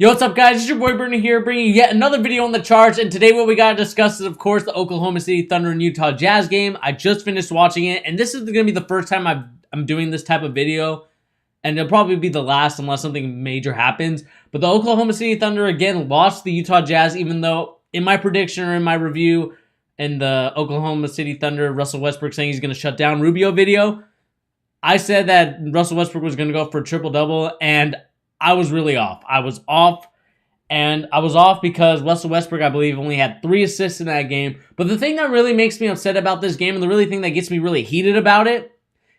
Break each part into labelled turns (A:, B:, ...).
A: Yo, what's up, guys? It's your boy Bernie here, bringing you yet another video on the charts. And today what we got to discuss is, of course, the Oklahoma City Thunder and Utah Jazz game. I just finished watching it, and this is going to be the first time I'm doing this type of video. And it'll probably be the last unless something major happens. But the Oklahoma City Thunder, again, lost the Utah Jazz, even though in my prediction or in my review in the Oklahoma City Thunder, Russell Westbrook saying he's going to shut down Rubio video, I said that Russell Westbrook was going to go for a triple-double, and I was really off. I was off because Russell Westbrook, I believe, only had 3 assists in that game. But the thing that really makes me upset about this game, and the really thing that gets me really heated about it,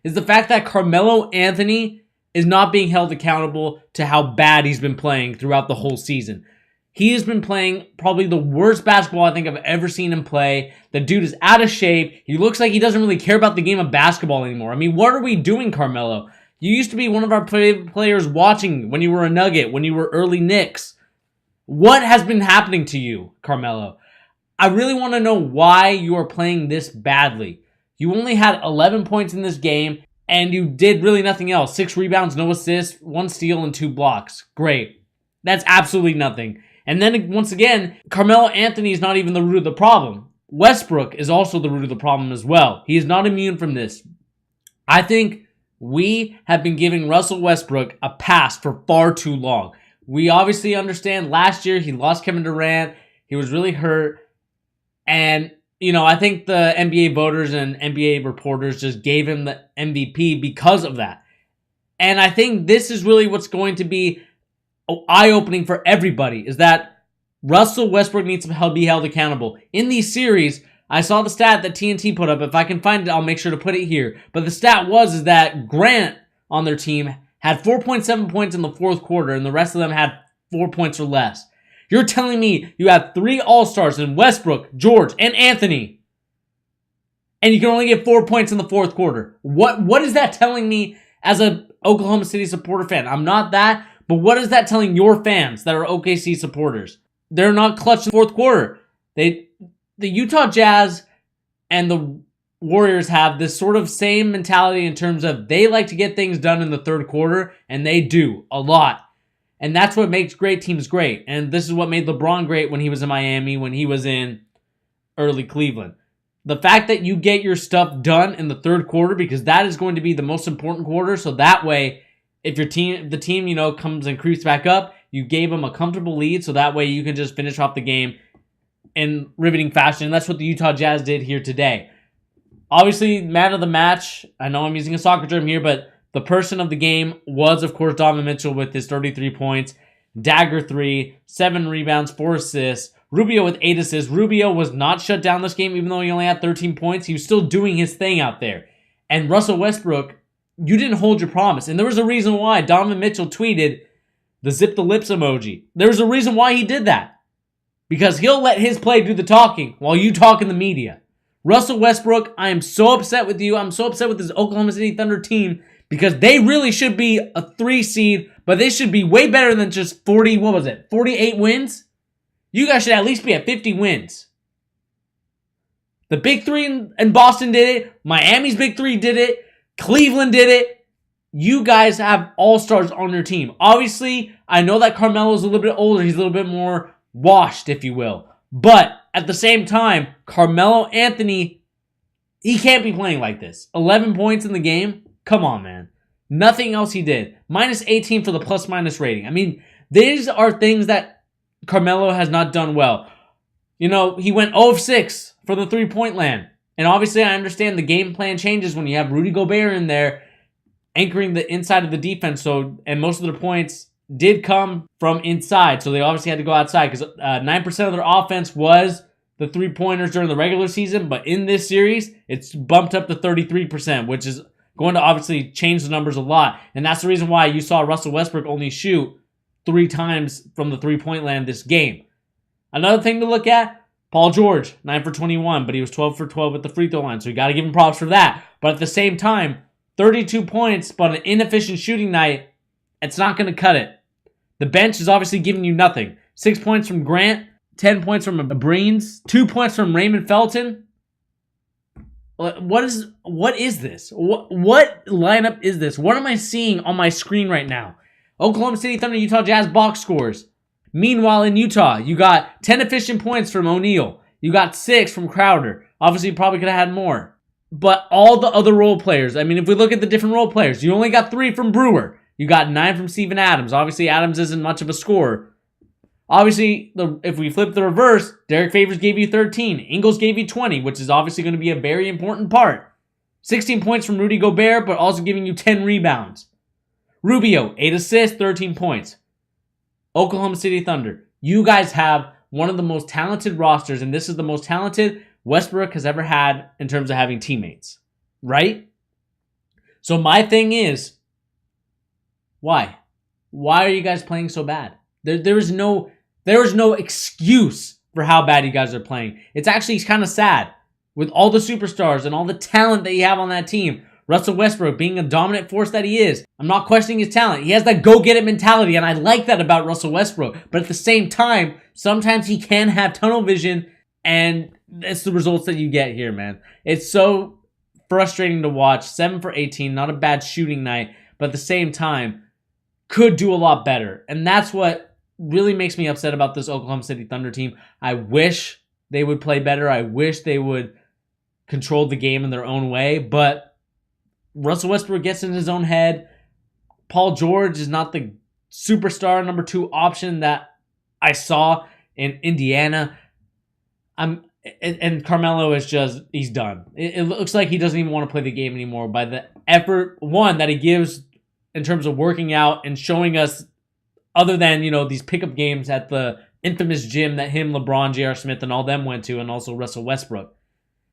A: is the fact that Carmelo Anthony is not being held accountable to how bad he's been playing throughout the whole season. He has been playing probably the worst basketball I think I've ever seen him play. The dude is out of shape. He looks like he doesn't really care about the game of basketball anymore. I mean, what are we doing, Carmelo? You used to be one of our favorite players watching when you were a Nugget, when you were early Knicks. What has been happening to you, Carmelo? I really want to know why you are playing this badly. You only had 11 points in this game, and you did really nothing else. 6 rebounds, no assists, 1 steal, and 2 blocks. Great. That's absolutely nothing. And then, once again, Carmelo Anthony is not even the root of the problem. Westbrook is also the root of the problem as well. He is not immune from this. I think we have been giving Russell Westbrook a pass for far too long. We obviously understand last year he lost Kevin Durant. He was really hurt. And, I think the NBA voters and NBA reporters just gave him the MVP because of that. And I think this is really what's going to be eye-opening for everybody, is that Russell Westbrook needs to be held accountable. In these series, I saw the stat that TNT put up. If I can find it, I'll make sure to put it here. But the stat is that Grant on their team had 4.7 points in the fourth quarter, and the rest of them had 4 points or less. You're telling me you have 3 All-Stars in Westbrook, George, and Anthony, and you can only get 4 points in the fourth quarter. What is that telling me as a Oklahoma City supporter fan? I'm not that, but what is that telling your fans that are OKC supporters? They're not clutch in the fourth quarter. The Utah Jazz and the Warriors have this sort of same mentality in terms of they like to get things done in the third quarter, and they do a lot. And that's what makes great teams great. And this is what made LeBron great when he was in Miami, when he was in early Cleveland. The fact that you get your stuff done in the third quarter, because that is going to be the most important quarter, so that way, if the team, comes and creeps back up, you gave them a comfortable lead, so that way you can just finish off the game in riveting fashion. And that's what the Utah Jazz did here today. Obviously, man of the match, I know I'm using a soccer term here, but the person of the game was, of course, Donovan Mitchell with his 33 points, dagger 3, 7 rebounds, 4 assists, Rubio with 8 assists. Rubio was not shut down this game, even though he only had 13 points. He was still doing his thing out there. And Russell Westbrook, you didn't hold your promise. And there was a reason why Donovan Mitchell tweeted the zip the lips emoji. There was a reason why he did that. Because he'll let his play do the talking while you talk in the media. Russell Westbrook, I am so upset with you. I'm so upset with this Oklahoma City Thunder team because they really should be a 3 seed, but they should be way better than just 48 wins? You guys should at least be at 50 wins. The Big 3 in Boston did it. Miami's Big 3 did it. Cleveland did it. You guys have all-stars on your team. Obviously, I know that Carmelo's a little bit older. He's a little bit more washed, if you will. But at the same time, Carmelo Anthony, he can't be playing like this. 11 points in the game? Come on, man. Nothing else he did. Minus 18 for the plus-minus rating. I mean, these are things that Carmelo has not done well. He went 0 of 6 for the three-point land. And obviously, I understand the game plan changes when you have Rudy Gobert in there anchoring the inside of the defense. And most of their points did come from inside, so they obviously had to go outside because 9% of their offense was the three-pointers during the regular season, but in this series, it's bumped up to 33%, which is going to obviously change the numbers a lot, and that's the reason why you saw Russell Westbrook only shoot 3 times from the three-point land this game. Another thing to look at, Paul George, 9 for 21, but he was 12 for 12 at the free throw line, so you got to give him props for that, but at the same time, 32 points, but an inefficient shooting night, it's not going to cut it. The bench is obviously giving you nothing. 6 points from Grant, 10 points from Breen, 2 points from Raymond Felton. What is this? What lineup is this? What am I seeing on my screen right now? Oklahoma City Thunder, Utah Jazz box scores. Meanwhile, in Utah, you got 10 efficient points from O'Neal. You got 6 from Crowder. Obviously, you probably could have had more. But all the other role players, I mean, if we look at the different role players, you only got 3 from Brewer. You got 9 from Steven Adams. Obviously, Adams isn't much of a scorer. Obviously, if we flip the reverse, Derek Favors gave you 13. Ingles gave you 20, which is obviously going to be a very important part. 16 points from Rudy Gobert, but also giving you 10 rebounds. Rubio, 8 assists, 13 points. Oklahoma City Thunder, you guys have one of the most talented rosters, and this is the most talented Westbrook has ever had in terms of having teammates, right? So my thing is, why? Why are you guys playing so bad? There is no excuse for how bad you guys are playing. It's actually kind of sad with all the superstars and all the talent that you have on that team. Russell Westbrook being a dominant force that he is. I'm not questioning his talent. He has that go-get-it mentality, and I like that about Russell Westbrook. But at the same time, sometimes he can have tunnel vision, and it's the results that you get here, man. It's so frustrating to watch. 7 for 18, not a bad shooting night, but at the same time, could do a lot better. And that's what really makes me upset about this Oklahoma City Thunder team. I wish they would play better. I wish they would control the game in their own way, but Russell Westbrook gets in his own head. Paul George is not the superstar number 2 option that I saw in Indiana. And Carmelo is just, he's done. It looks like he doesn't even want to play the game anymore by the effort, one, that he gives in terms of working out and showing us, other than, these pickup games at the infamous gym that him, LeBron, J.R. Smith, and all them went to, and also Russell Westbrook.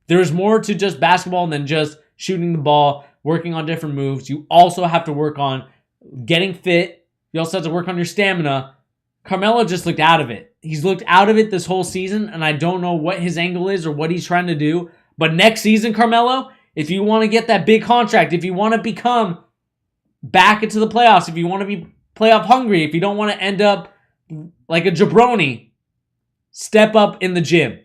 A: There's more to just basketball than just shooting the ball, working on different moves. You also have to work on getting fit. You also have to work on your stamina. Carmelo just looked out of it. He's looked out of it this whole season, and I don't know what his angle is or what he's trying to do. But next season, Carmelo, if you want to get that big contract, if you want to become back into the playoffs, if you want to be playoff hungry, if you don't want to end up like a jabroni, step up in the gym.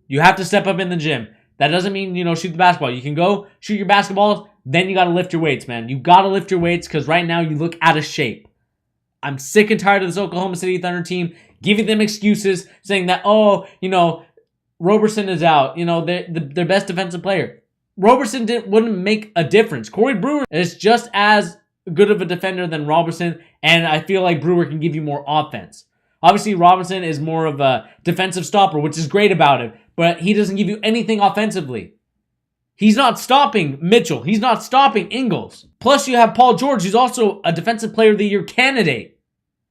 A: You have to step up in the gym. That doesn't mean, shoot the basketball. You can go shoot your basketballs, then you got to lift your weights, man. You got to lift your weights because right now you look out of shape. I'm sick and tired of this Oklahoma City Thunder team giving them excuses, saying that, Roberson is out. Their best defensive player. Roberson wouldn't make a difference. Corey Brewer is just as good of a defender than Roberson, and I feel like Brewer can give you more offense. Obviously, Robinson is more of a defensive stopper, which is great about him, but he doesn't give you anything offensively. He's not stopping Mitchell. He's not stopping Ingles. Plus, you have Paul George, who's also a Defensive Player of the Year candidate.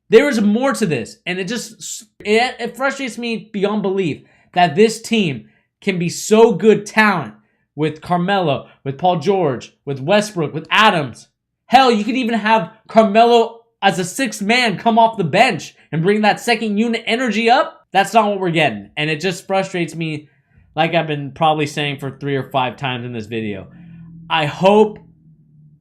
A: There is more to this, and it frustrates me beyond belief that this team can be so good talent with Carmelo, with Paul George, with Westbrook, with Adams. Hell, you could even have Carmelo as a 6th man come off the bench and bring that second unit energy up. That's not what we're getting. And it just frustrates me, like I've been probably saying for 3 or 5 times in this video. I hope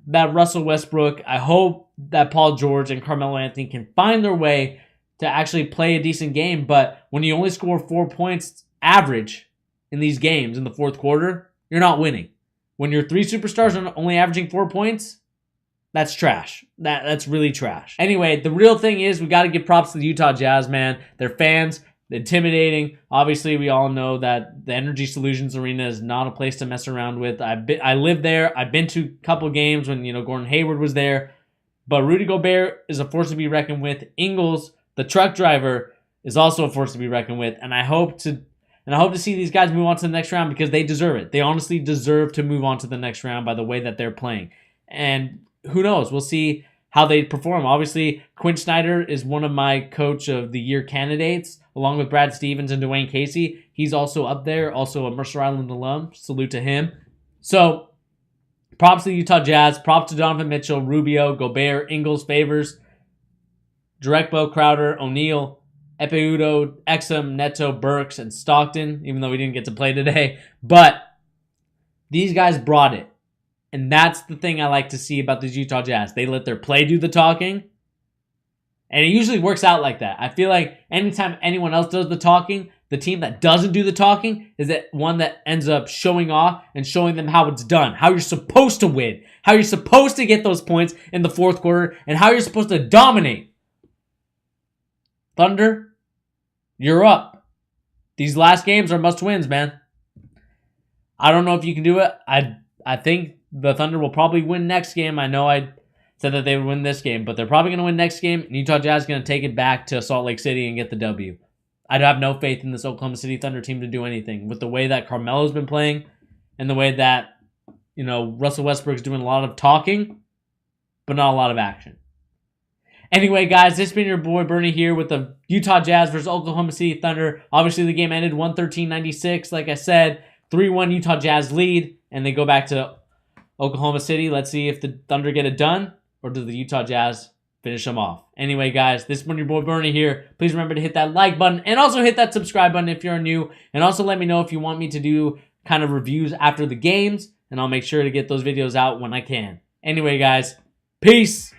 A: that Russell Westbrook, I hope that Paul George and Carmelo Anthony can find their way to actually play a decent game. But when you only score 4 points average in these games in the fourth quarter, you're not winning. When your 3 superstars are only averaging 4 points, that's trash. That's really trash. Anyway, the real thing is we got to give props to the Utah Jazz, man. Their fans, intimidating. Obviously, we all know that the Energy Solutions Arena is not a place to mess around with. I live there. I've been to a couple games when, Gordon Hayward was there. But Rudy Gobert is a force to be reckoned with. Ingles, the truck driver, is also a force to be reckoned with. And I hope to see these guys move on to the next round because they deserve it. They honestly deserve to move on to the next round by the way that they're playing. And who knows? We'll see how they perform. Obviously, Quinn Snyder is one of my Coach of the Year candidates, along with Brad Stevens and Dwayne Casey. He's also up there, also a Mercer Island alum. Salute to him. So, props to the Utah Jazz. Props to Donovan Mitchell, Rubio, Gobert, Ingles, Favors, Directbo, Crowder, O'Neal, Epeudo, Exum, Neto, Burks, and Stockton, even though we didn't get to play today. But these guys brought it. And that's the thing I like to see about these Utah Jazz. They let their play do the talking. And it usually works out like that. I feel like anytime anyone else does the talking, the team that doesn't do the talking is that one that ends up showing off and showing them how it's done, how you're supposed to win, how you're supposed to get those points in the fourth quarter, and how you're supposed to dominate. Thunder, you're up. These last games are must-wins, man. I don't know if you can do it. I think the Thunder will probably win next game. I know I said that they would win this game, but they're probably going to win next game, and Utah Jazz is going to take it back to Salt Lake City and get the W. I'd have no faith in this Oklahoma City Thunder team to do anything with the way that Carmelo's been playing and the way that, you know, Russell Westbrook's doing a lot of talking, but not a lot of action. Anyway, guys, this has been your boy Bernie here with the Utah Jazz versus Oklahoma City Thunder. Obviously, the game ended 113-96. Like I said, 3-1 Utah Jazz lead, and they go back to Oklahoma City. Let's see if the Thunder get it done, or do the Utah Jazz finish them off. Anyway, guys, this has been your boy Bernie here. Please remember to hit that like button and also hit that subscribe button if you're new. And also let me know if you want me to do kind of reviews after the games, and I'll make sure to get those videos out when I can. Anyway, guys, peace.